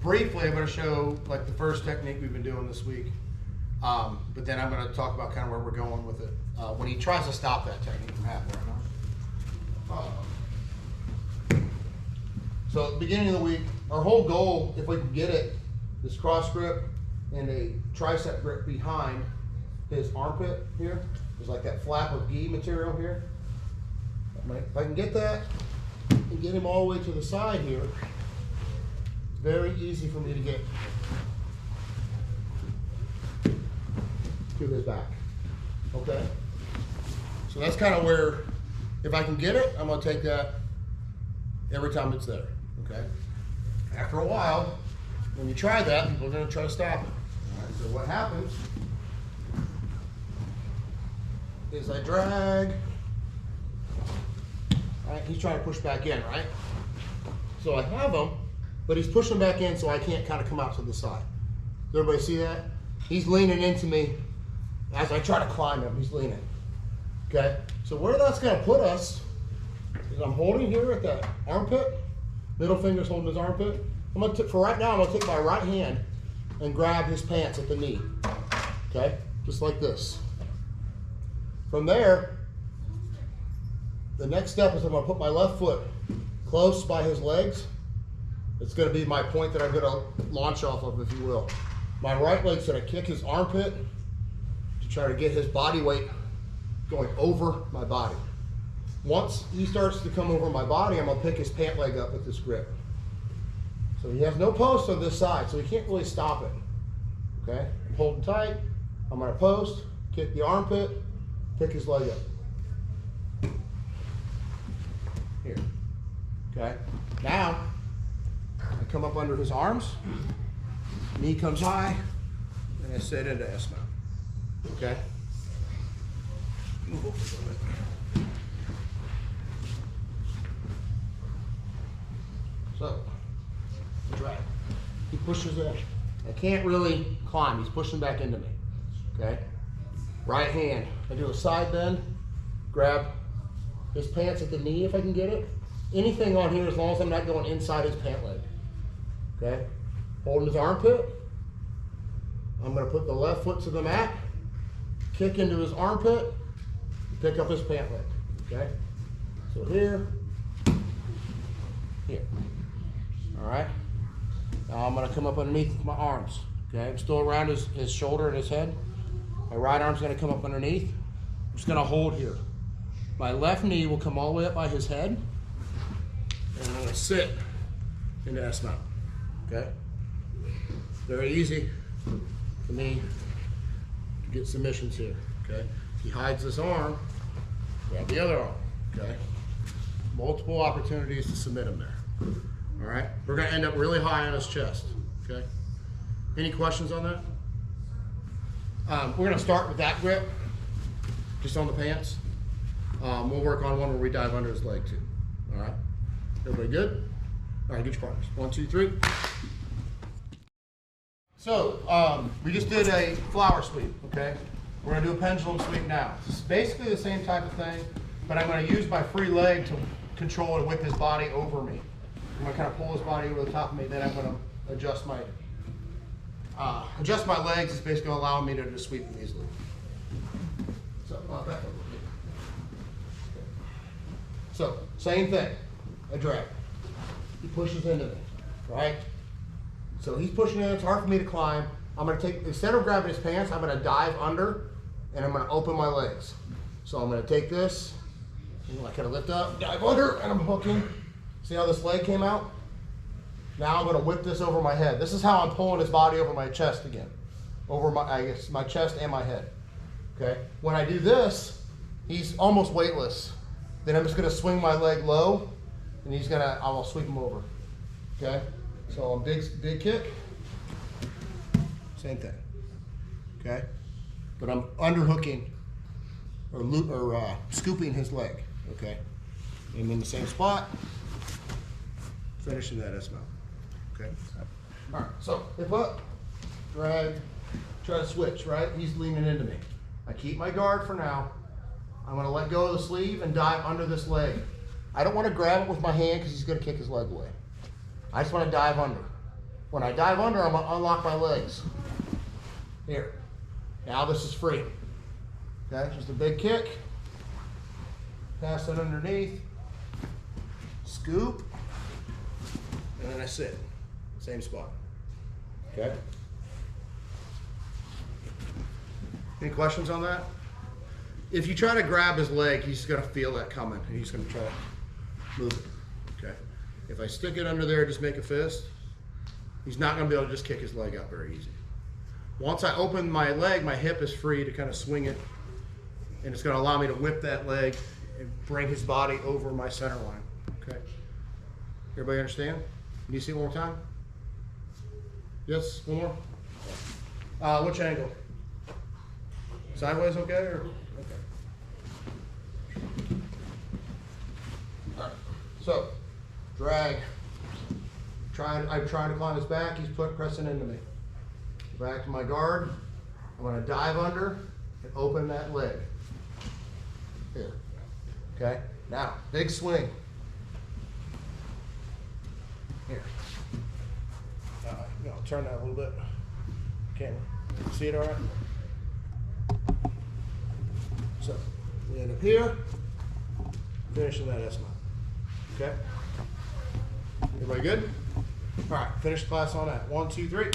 briefly, I'm going to show like the first technique we've been doing this week. But then I'm going to talk about kind of where we're going with it. When he tries to stop that technique from happening right now. So at the beginning of the week, our whole goal, if we can get it, this cross grip and a tricep grip behind his armpit here. There's like that flap of gi material here. If I can get that and get him all the way to the side here, it's very easy for me to get to his back. Okay? So that's kind of where, if I can get it, I'm going to take that every time it's there. Okay? After a while, when you try that, people are going to try to stop it. All right, so what happens is I drag. All right, he's trying to push back in, right? So I have him, but he's pushing back in so I can't kind of come out to the side. Does everybody see that? He's leaning into me as I try to climb him. He's leaning. Okay? So where that's going to put us is I'm holding here at that armpit. Middle finger's holding his armpit. I'm going to, for right now, I'm going to take my right hand and grab his pants at the knee. Okay? Just like this. From there, the next step is I'm going to put my left foot close by his legs. It's going to be my point that I'm going to launch off of, if you will. My right leg's going to kick his armpit to try to get his body weight going over my body. Once he starts to come over my body, I'm going to pick his pant leg up with this grip. So he has no post on this side, so he can't really stop it. Okay? I'm holding tight. I'm going to post, kick the armpit, pick his leg up. Here. Okay? Now, I come up under his arms, knee comes high, and I sit into S mount. Okay? Move over a little bit. So, drag. He pushes in. I can't really climb. He's pushing back into me. Okay? Right hand. I do a side bend, grab his pants at the knee if I can get it. Anything on here as long as I'm not going inside his pant leg. Okay? Holding his armpit. I'm going to put the left foot to the mat, kick into his armpit, pick up his pant leg. Okay? So here, here. All right? Now I'm going to come up underneath with my arms. Okay? I'm still around his shoulder and his head. My right arm's going to come up underneath. I'm just going to hold here. My left knee will come all the way up by his head, and I'm going to sit into S mount. Okay? Very easy for me to get submissions here. Okay? He hides this arm, grab the other arm. Okay? Multiple opportunities to submit him there. All right? We're going to end up really high on his chest. Okay? Any questions on that? We're going to start with that grip, just on the pants. We'll work on one where we dive under his leg too. All right? Everybody good? All right, get your partners. 1, 2, 3. So, we just did a flower sweep, okay? We're going to do a pendulum sweep now. It's basically the same type of thing, but I'm going to use my free leg to control and whip his body over me. I'm going to kind of pull his body over the top of me, then I'm going to adjust my legs. It's basically going to allow me to just sweep them easily. So, back up a little bit. So, same thing. I drag. He pushes into me, right? So he's pushing in. It's hard for me to climb. I'm going to take, instead of grabbing his pants, I'm going to dive under, and I'm going to open my legs. So I'm going to take this, and I kind of lift up, dive under, and I'm hooking. See how this leg came out? Now I'm going to whip this over my head. This is how I'm pulling his body over my chest again. Over my chest and my head. Okay? When I do this, he's almost weightless. Then I'm just going to swing my leg low, and I will sweep him over. Okay? So a big kick. Same thing. Okay? But I'm underhooking or scooping his leg. Okay? And in the same spot, finishing that S mount. Okay? All right, so hip up, drag, try to switch, right? He's leaning into me. I keep my guard for now. I'm going to let go of the sleeve and dive under this leg. I don't want to grab it with my hand because he's going to kick his leg away. I just want to dive under. When I dive under, I'm gonna unlock my legs. Here. Now this is free. Okay, just a big kick. Pass it underneath. Scoop. And then I sit. Same spot. Okay. Any questions on that? If you try to grab his leg, he's gonna feel that coming and he's gonna try to move it. Okay. If I stick it under there, just make a fist, he's not gonna be able to just kick his leg out very easy. Once I open my leg, my hip is free to kind of swing it, and it's gonna allow me to whip that leg and bring his body over my center line. Okay. Everybody understand? Can you see it one more time? Yes, one more? Which angle? Sideways okay, or? Okay. All right, so, drag. I'm trying to climb his back, he's pressing into me. Back to my guard. I'm gonna dive under and open that leg. Here, okay? Now, big swing. Here. I'll turn that a little bit. Camera. See it all right? So, we end up here, finishing that S-mount. Okay? Everybody good? All right, finish class on that. 1, 2, 3.